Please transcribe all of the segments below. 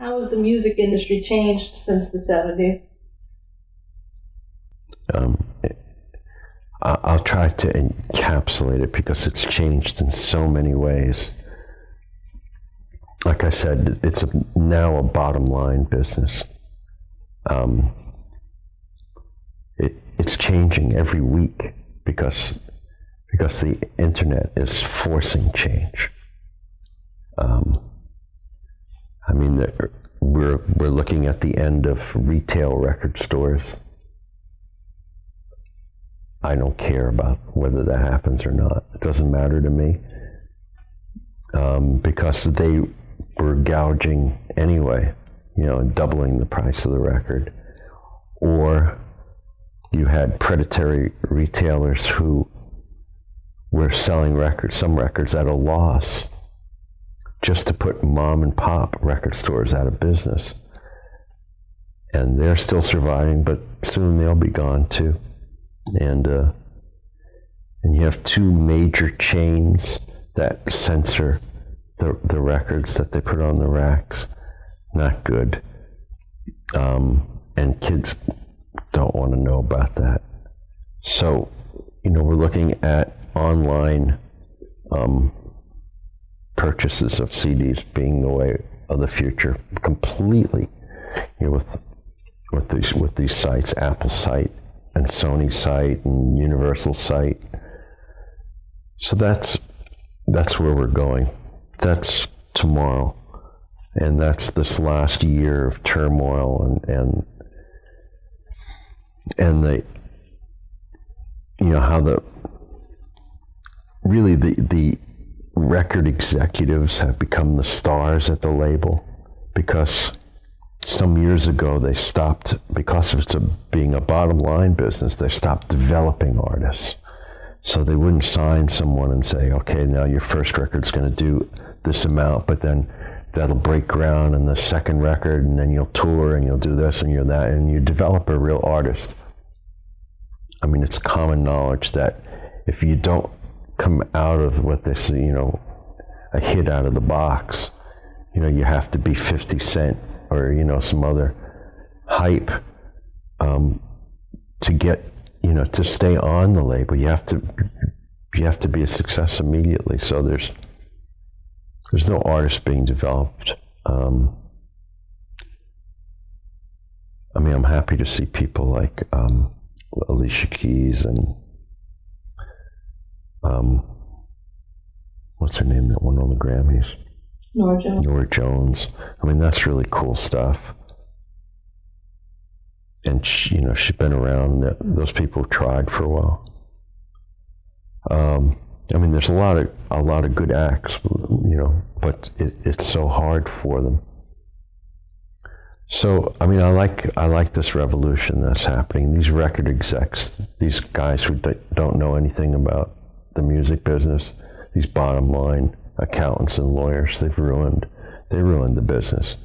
How has the music industry changed since the 70s? I'll try to encapsulate it because it's changed in so many ways. Like I said, it's now a bottom line business. It's changing every week because the internet is forcing change. I mean, we're looking at the end of retail record stores. I don't care about whether that happens or not. It doesn't matter to me because they were gouging anyway, doubling the price of the record. Or you had predatory retailers who were selling some records at a loss just to put mom and pop record stores out of business. And they're still surviving, but soon they'll be gone too. And you have two major chains that censor the records that they put on the racks. Not good. And kids don't want to know about that. So, we're looking at online purchases of CDs being the way of the future completely. With these sites, Apple site and Sony site and Universal site. So that's where we're going. That's tomorrow. And that's this last year of turmoil and the how the record executives have become the stars at the label, because some years ago they stopped, because of it being a bottom line business, they stopped developing artists. So they wouldn't sign someone and say, okay, now your first record's going to do this amount, but then that'll break ground in the second record, and then you'll tour and you'll do this and you'll that, and you develop a real artist. I mean, it's common knowledge that if you don't come out of what they say, a hit out of the box, you have to be 50 Cent or, some other hype to get, to stay on the label. You have to be a success immediately. So there's no artist being developed. I'm happy to see people like Alicia Keys and what's her name that won all the Grammys? Norah Jones. Norah Jones. That's really cool stuff. And she's been around. Those people tried for a while. There's a lot of good acts, but it's so hard for them. So, I like this revolution that's happening. These record execs, these guys who don't know anything about the music business, these bottom line accountants and lawyers, they ruined the business.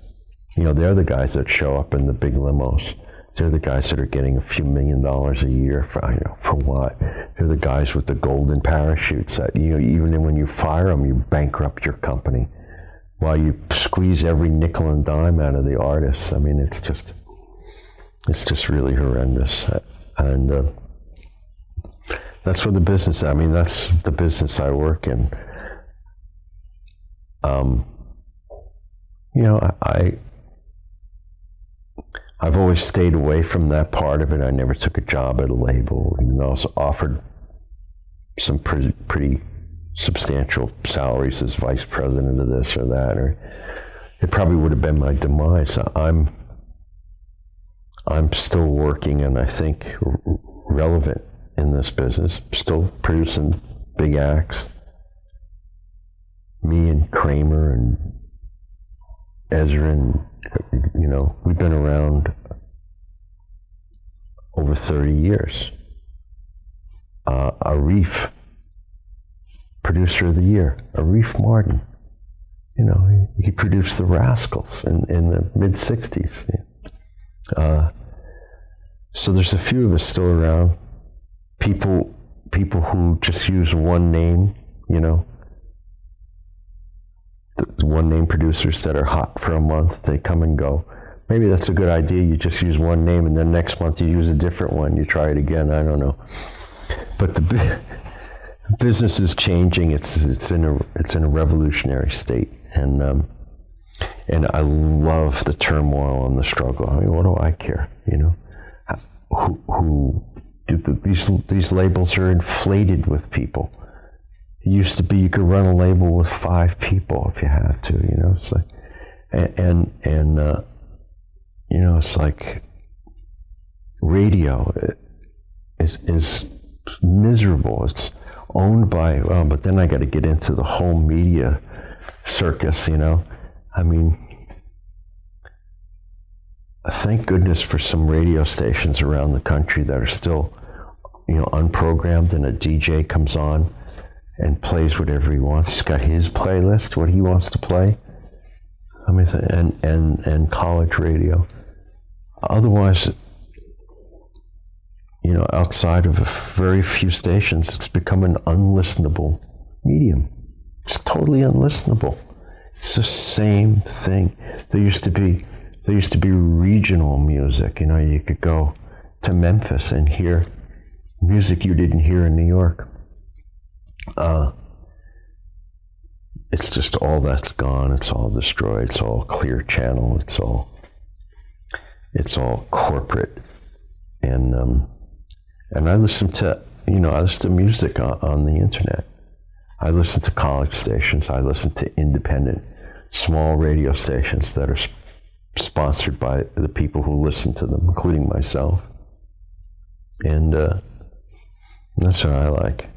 They're the guys that show up in the big limos. They're the guys that are getting a few $1 million a year for what? They're the guys with the golden parachutes that, even when you fire them, you bankrupt your company while you squeeze every nickel and dime out of the artists. It's just really horrendous. And that's what the business, that's the business I work in. I've always stayed away from that part of it. I never took a job at a label, even though I was offered some pretty substantial salaries as vice president of this or that, or it probably would have been my demise. I'm still working, and I think relevant in this business, still producing big acts. Me and Kramer and Ezra, and we've been around over 30 years. Arif, producer of the year, Arif Mardin. He produced the Rascals in the mid-'60s. So there's a few of us still around. People who just use one name, the one name producers that are hot for a month, they come and go. Maybe that's a good idea. You just use one name, and then next month you use a different one. You try it again. I don't know. But the business is changing. It's in a revolutionary state, and I love the turmoil and the struggle. I mean, what do I care? You know, these labels are inflated with people. It used to be you could run a label with 5 people if you had to. You know, it's like, and you know, it's like radio is miserable. It's owned by, but then I got to get into the whole media circus, you know. I mean, thank goodness for some radio stations around the country that are still, you know, unprogrammed, and a DJ comes on and plays whatever he wants. He's got his playlist, what he wants to play. I mean, and college radio. Otherwise, you know, outside of very few stations, it's become an unlistenable medium. It's totally unlistenable. It's the same thing. There used to be regional music. You know, you could go to Memphis and hear music you didn't hear in New York. It's just all that's gone. It's all destroyed. It's all Clear Channel. It's all corporate. And I listen to music on the internet. I listen to college stations. I listen to independent, small radio stations that are sponsored by the people who listen to them, including myself. And that's what I like.